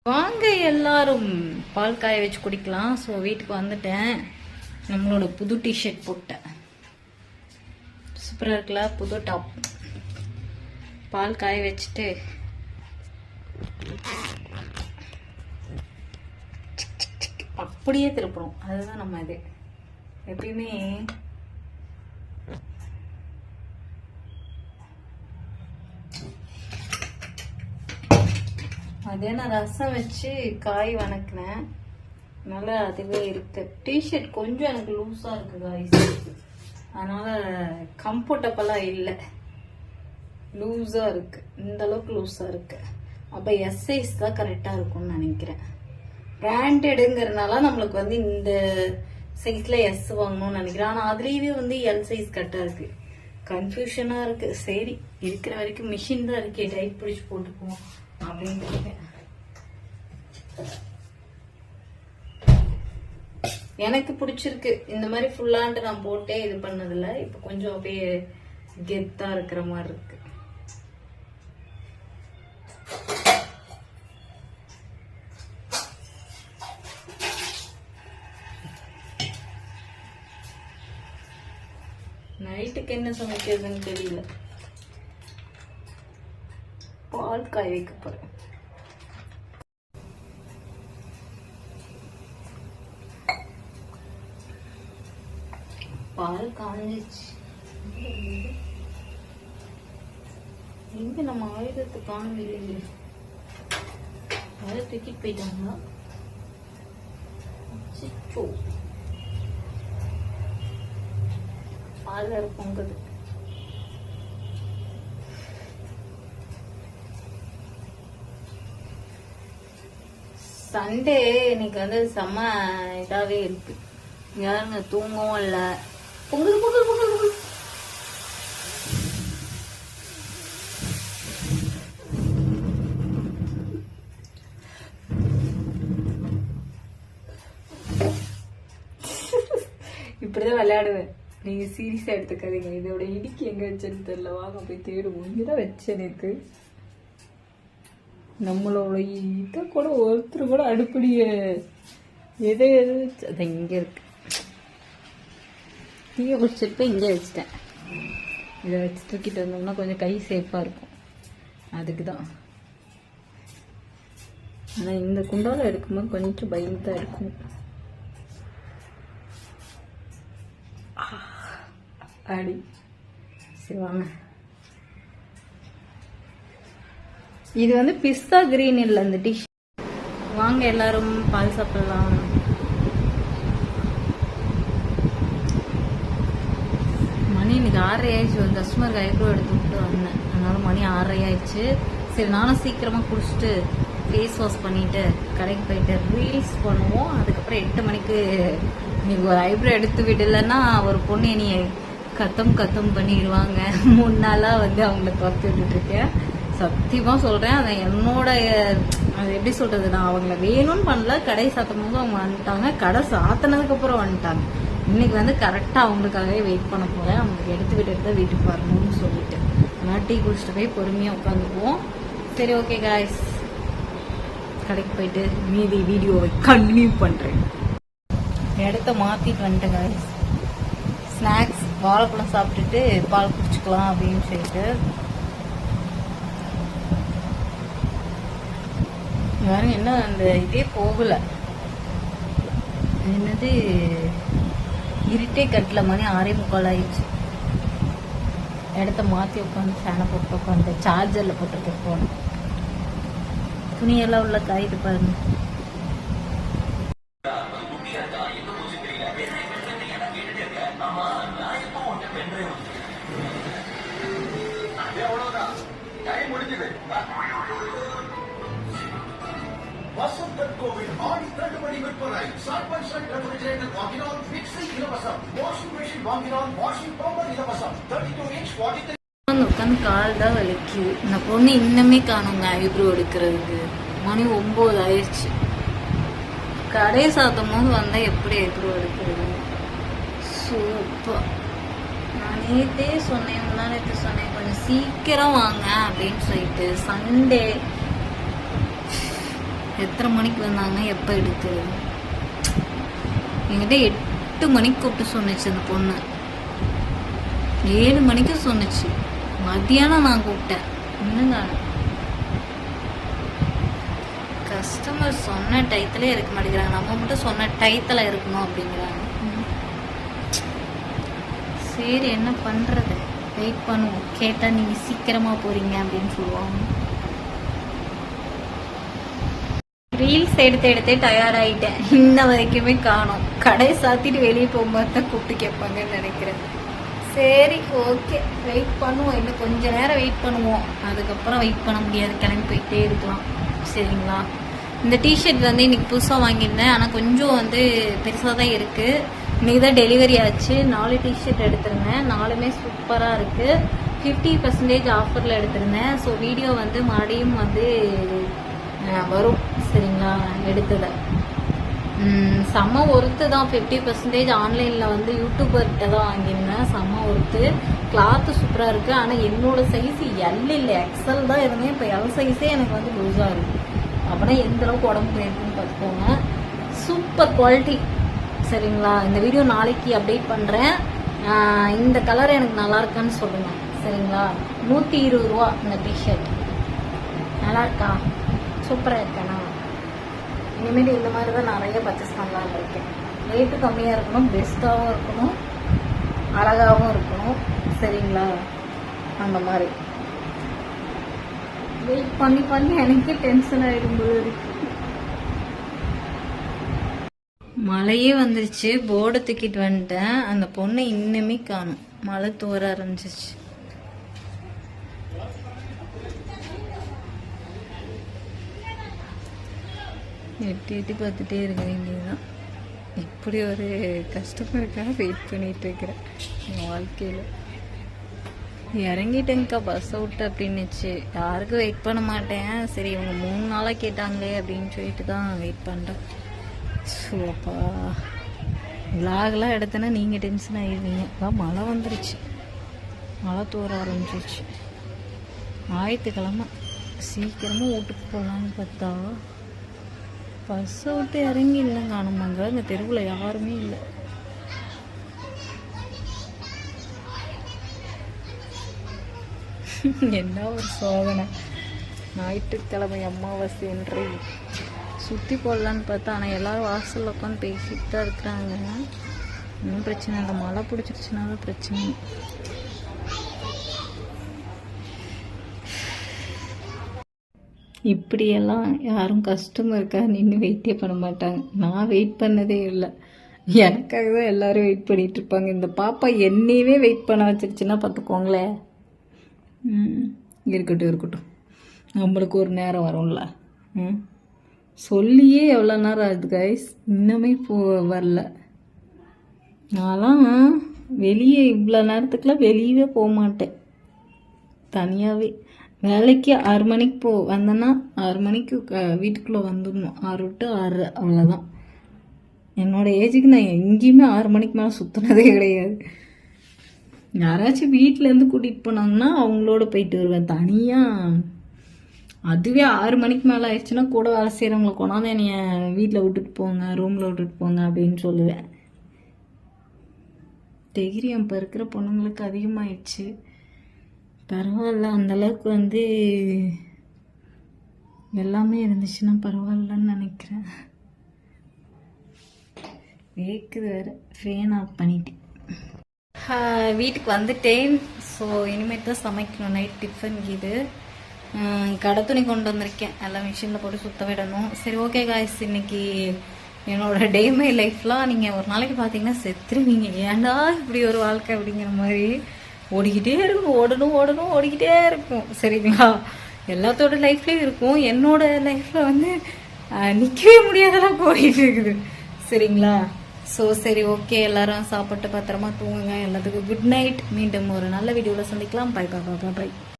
வாங்க எல்லாரும் பால் காய வச்சு குடிக்கலாம். ஸோ வீட்டுக்கு வந்துட்டேன். நம்மளோட புது டிஷர்ட் போட்டேன். சூப்பராக இருக்குல்ல, புது டாப். பால் காய வச்சுட்டு அப்படியே திருப்புறோம். அதுதான் நம்ம இது எப்பயுமே. மதியானம் ரசம் வச்சு காய் வணக்கினேன். நல்லா அதுவே இருக்கு. டிஷர்ட் கொஞ்சம் எனக்கு லூஸா இருக்கு காய்ஸ், அதனால கம்ஃபர்டபுளா இல்லை, லூஸா இருக்கு. இந்த அளவுக்கு லூஸா இருக்கு. அப்ப எஸ் சைஸ் தான் கரெக்டா இருக்கும்னு நினைக்கிறேன். பிராண்டடுங்கிறதுனால நம்மளுக்கு வந்து இந்த சைஸ்ல எஸ் வாங்கணும்னு நினைக்கிறேன். ஆனா அதுலயே வந்து எல் சைஸ் கரெக்டா இருக்கு. கன்ஃபியூஷனா இருக்கு. சரி, இருக்கிற வரைக்கும் மிஷின் தான் இருக்கே, டைட் பிடிச்சு போட்டுக்குவோம் அப்படின்னு. எனக்கு பிடிச்சிருக்கு இந்த மாதிரி ஃபுல்லாண்டு நான் போட்டே இது பண்ணதில்ல. இப்ப கொஞ்சம் அப்படியே கெத்தா இருக்கிற மாதிரி இருக்கு. நைட்டுக்கு என்ன சமைக்கிறதுன்னு தெரியல. பால் காய வைக்க போறேன். பால் காஞ்சிச்சு. எங்க நம்ம ஆயுதத்தை காணவில்லை. அதை தூக்கிட்டு போயிட்டாங்களா? பால் வேற பொங்குது. சண்டே இன்னைக்கு வந்து செம்ம இதாவே இருக்கு. யாருங்க தூங்கவும் இல்ல. பொங்கல் பொங்கல் பொங்கல் பொங்கல். இப்படிதான் விளையாடுவேன். நீங்க சீரியஸா எடுத்துக்காதீங்க. இதோட இடிக்கு எங்க வச்சேன்னு தெரியல. வாங்க போய் தேடுவோம். இங்கதான் வச்சேன் எனக்கு. நம்மளோட இதை கூட ஒருத்தர் கூட அடுப்படிய எதை எது அது இங்க இருக்கு. தீயை குடிச்சிட்டு போய் இங்கே வச்சுட்டேன். இதை வச்சு தூக்கிட்டு வந்தோம்னா கொஞ்சம் கை சேஃபா இருக்கும். அதுக்குதான். ஆனா இந்த குண்டால எடுக்கும்போது கொஞ்சம் பயந்துதான் இருக்கும். அடி சரி வாங்க. இது வந்து பிஸ்தா கிரீன் இல்ல இந்த டிஷ். வாங்க எல்லாரும் பால் சாப்பிடலாம். மணி இன்னைக்கு 6:30 ஆயிடுச்சு. ஒரு கஸ்டமருக்கு ஐப்ரோ எடுத்து விட்டு வந்தேன். அதனால மணி 6:30 ஆயிடுச்சு. சரி நானும் சீக்கிரமா குடிச்சிட்டு ஃபேஸ் வாஷ் பண்ணிட்டு கடைக்கு போயிட்டு ரீல்ஸ் பண்ணுவோம். அதுக்கப்புறம் 8 மணிக்கு இன்னைக்கு ஒரு ஐப்ரோ எடுத்து விடலன்னா ஒரு பொண்ணு என்னை கத்தம் பண்ணிடுவாங்க. 3 நாளா வந்து அவங்கள துரத்தி விட்டுட்டு இருக்கேன். சத்தியமா சொல்றேன். அதை என்னோட அது எப்படி சொல்றது, நான் அவங்கள வேணும்னு பண்ணல. கடை சாத்தும் போது அவங்க வந்துட்டாங்க. கடை சாத்தினதுக்கு அப்புறம் வந்துட்டாங்க. இன்னைக்கு வந்து கரெக்டா அவங்களுக்காகவே வெயிட் பண்ண போறேன். அவங்களுக்கு எடுத்து விட்டுட்டு தான் வீட்டுக்கு வரணும்னு சொல்லிட்டு. அதனால டீ குடிச்சிட்டு போய் பொறுமையா உட்காந்துக்குவோம். சரி ஓகே காய்ஸ், கடைக்கு போயிட்டு மீதி வீடியோவை கண்டினியூ பண்றேன். இடத்த மாத்திட்டு வந்துட்டேன் காய்ஸ். ஸ்நாக்ஸ் வாழைப்பழம் சாப்பிட்டுட்டு பால் குடிச்சுக்கலாம் அப்படின்னு சொல்லிட்டு. யாரும் என்ன அந்த இதே போகல. என்னது இருட்டே கட்டல. மணி 6:45 ஆயிடுச்சு. இடத்த மாத்தி உட்காந்து ஃபேனை போட்டு உட்காந்து சார்ஜர்ல போட்டு போனோம். துணியெல்லாம் உள்ள காயுது பாருங்க. வசந்தன் கோவில் ஆடி தள்ளுபடி விற்பனை. சர்பன்சன் ரெஃப்ரிஜரேட்டர் வாங்கினால் மிக்ஸி இலவசம். வாஷிங் மெஷின் வாங்கினால் வாஷிங் பவுடர் இலவசம். 32 inch 43. உட்காந்து கால் தான் வலிக்குது. இந்த பொண்ணு இன்னுமே காணுங்க ஐப்ரோ எடுக்கிறதுக்கு. மணி 9 ஆயிடுச்சு. கடை சாத்தும் போது வந்தா எப்படி ஐப்ரோ எடுக்கிறது? சூப்பர். நான் நேற்றே சொன்னேன், நேற்று சொன்னேன் கொஞ்சம் சீக்கிரம் வாங்க அப்படின்னு சொல்லிட்டு. சண்டே எத்தனை மணிக்கு வந்தாங்க, எப்போ எடுத்து என்கிட்ட 8 மணிக்கு கூப்பிட்டு சொன்னிச்சு அந்த பொண்ணு. 7 மணிக்கு சொன்னிச்சு. மத்தியானம் நான் கூப்பிட்டேன். இன்னுங்க கஸ்டமர் சொன்ன டயத்துல இருக்க மாட்டேங்கிறாங்க. நம்ம மட்டும் சொன்ன டயத்துல இருக்கணும் அப்படிங்கிறாங்க. சரி என்ன பண்றது, வெயிட் பண்ணுவோம். கேட்டா நீங்க சீக்கிரமா போறீங்க அப்படின்னு சொல்லுவாங்க. ரீல்ஸ் எடுத்தே டயர்ட் ஆயிட்டேன். இன்ன வரைக்குமே காணோம். கடை சாத்திட்டு வெளியே போகும்போது தான் கூப்பிட்டு கேட்பாங்கன்னு நினைக்கிறேன். சரி ஓகே, வெயிட் பண்ணுவோம். இன்னும் கொஞ்ச நேரம் வெயிட் பண்ணுவோம். அதுக்கப்புறம் வெயிட் பண்ண முடியாது, கிளம்பி போயிட்டே இருக்கலாம். சரிங்களா? இந்த டிஷர்ட் வந்து இன்னைக்கு புதுசாக வாங்கியிருந்தேன். ஆனால் கொஞ்சம் வந்து பெருசாக தான் இருக்குது. இன்னைக்கு தான் டெலிவரி ஆச்சு. 4 டிஷர்ட் எடுத்திருந்தேன். 4மே சூப்பராக இருக்குது. 50% ஆஃபரில் எடுத்திருந்தேன். ஸோ வீடியோ வந்து மறுபடியும் வந்து வரும். சரிங்களா? எடுத்தது செம்ம ஒர்த்து தான். 50% ஆன்லைனில் வந்து யூடியூபர்கிட்ட தான் வாங்கியிருந்தேன். செம்ம ஒர்த்து. கிளாத்து சூப்பராக இருக்குது. ஆனால் என்னோட சைஸு எல் இல்லை, எக்ஸல் தான் இருந்தேன். இப்போ எல் சைஸே எனக்கு வந்து லூஸாக இருக்குது. அப்படின்னா எந்த அளவுக்கு உடம்பு போயிருக்குன்னு பார்த்துக்கோங்க. Super quality. சரிங்களா? இந்த வீடியோ நாளைக்கு அப்டேட் பண்ணுறேன். இந்த கலர் எனக்கு நல்லா இருக்கான்னு சொல்லுங்கள். சரிங்களா? 120 ரூபா இந்த டிஷர்ட். நல்லா இருக்கா? சூப்பராக இருக்கேண்ணா. இனிமேல் இந்த மாதிரி தான் நிறைய பர்ச்சேஸ் பண்ணலான்னு இருக்கேன். ரேட்டு கம்மியாக இருக்கணும், பெஸ்ட்டாகவும் இருக்கணும், அழகாகவும் இருக்கணும். சரிங்களா? அந்த மாதிரி வெயிட் பண்ணி எனக்கே டென்ஷன் ஆகிடும் போது இருக்கு. மழையே வந்துருச்சு. போர்டை தூக்கிட்டு வந்துட்டேன். அந்த பொண்ணை இன்னுமே காணும். மழை தூர ஆரம்பிச்சிச்சு. எட்டி பார்த்துட்டே இருக்க வேண்டியதுதான். இப்படி ஒரு கஷ்டப்பருக்காக வெயிட் பண்ணிட்டு இருக்கிறேன் என் வாழ்க்கையில். இறங்கிட்டேங்க்கா பஸ் அவுட் அப்படின்னுச்சு. யாருக்கும் வெயிட் பண்ண மாட்டேன். சரி இவங்க 3 நாளாக கேட்டாங்களே அப்படின்னு சொல்லிட்டு தான் வெயிட் பண்ணுறேன். சோப்பா விலாகெலாம் எடுத்தேன்னா நீங்கள் டென்ஷன் ஆகிடுவீங்க. அதான் மழை வந்துருச்சு. மழை தூர ஆரம்பிச்சிருச்சு. ஞாயிற்றுக்கிழமை சீக்கிரமாக வீட்டுக்கு போகலான்னு பார்த்தா பஸ்ஸை விட்டு இறங்கி இல்லை காணுமாங்க. இந்த தெருவில் யாருமே இல்லை. என்ன ஒரு சோதனை. ஞாயிற்றுக்கிழமை அமாவாசை என்று சுற்றி போடலான்னு பார்த்தா ஆனால் எல்லோரும் வாசலில் உட்காந்து பேசிட்டு தான் இருக்கிறாங்க. ஒன்றும் பிரச்சனை இல்லை. மழை பிடிச்சிருச்சுனாலும் பிரச்சனை. இப்படியெல்லாம் யாரும் கஸ்டமருக்காக நின்று வெயிட்டே பண்ண மாட்டாங்க. நான் வெயிட் பண்ணதே இல்லை. எனக்காக தான் எல்லோரும் வெயிட் பண்ணிகிட்டு இருப்பாங்க. இந்த பாப்பா என்னையவே வெயிட் பண்ண வச்சிருச்சுன்னா பார்த்துக்கோங்களேன். இருக்கட்டும். நம்மளுக்கு ஒரு நேரம் வரும்ல. சொல்லியே எவ்வளோ நேரம் ஆகுது கைஸ், இன்னுமே வரல. நான்லாம் வெளியே இவ்வளோ நேரத்துக்குலாம் வெளியவே போக மாட்டேன். தனியாகவே வேலைக்கு 6 மணிக்கு வந்தேன்னா 6 மணிக்கு வீட்டுக்குள்ளே வந்துடணும். 6 to 6 அவ்வளோதான். என்னோடய ஏஜுக்கு நான் எங்கேயுமே 6 மணிக்கு மேலே சுற்றினதே கிடையாது. யாராச்சும் வீட்டிலேருந்து கூட்டிகிட்டு போனாங்கன்னா அவங்களோட போயிட்டு வருவேன் தனியாக. அதுவே 6 மணிக்கு மேலே ஆயிடுச்சுன்னா கூட வேலை செய்கிறவங்களை கொண்டாந்து என்னைய வீட்டில் விட்டுட்டு போங்க, ரூமில் விட்டுட்டு போங்க அப்படின்னு சொல்லுவேன். தைரியம் இப்போ இருக்கிற பொண்ணுங்களுக்கு அதிகமாகிடுச்சு. பரவாயில்ல, அந்தளவுக்கு வந்து எல்லாமே இருந்துச்சுன்னா பரவாயில்லன்னு நினைக்கிறேன். வேக்குது வேறு. ஃபேன் ஆஃப் பண்ணிட்டேன். வீட்டுக்கு வந்துட்டேன். ஸோ இனிமேல் தான் சமைக்கணும். நைட் டிஃபன் இது கடை துணி கொண்டு வந்திருக்கேன். எல்லாம் மிஷினில் போட்டு சுத்த விடணும். சரி ஓகே காய்ஸ், இன்னைக்கு என்னோட டே மை லைஃப்லாம் நீங்கள் ஒரு நாளைக்கு பார்த்தீங்கன்னா செத்துருவீங்க. ஏன்டா இப்படி ஒரு வாழ்க்கை அப்படிங்கிற மாதிரி ஓடிக்கிட்டே இருக்கும். ஓடணும் ஓடிக்கிட்டே இருக்கும். சரிங்களா? எல்லாத்தோட லைஃப்லேயும் இருக்கும். என்னோட லைஃப்பில் வந்து நிற்கவே முடியாதெல்லாம் போயிட்டு இருக்குது. சரிங்களா? ஸோ சரி ஓகே, எல்லாரும் சாப்பிட்டு பத்திரமா தூங்குங்க. எல்லாத்துக்கும் குட் நைட். மீண்டும் ஒரு நல்ல வீடியோவில் சந்திக்கலாம். பை.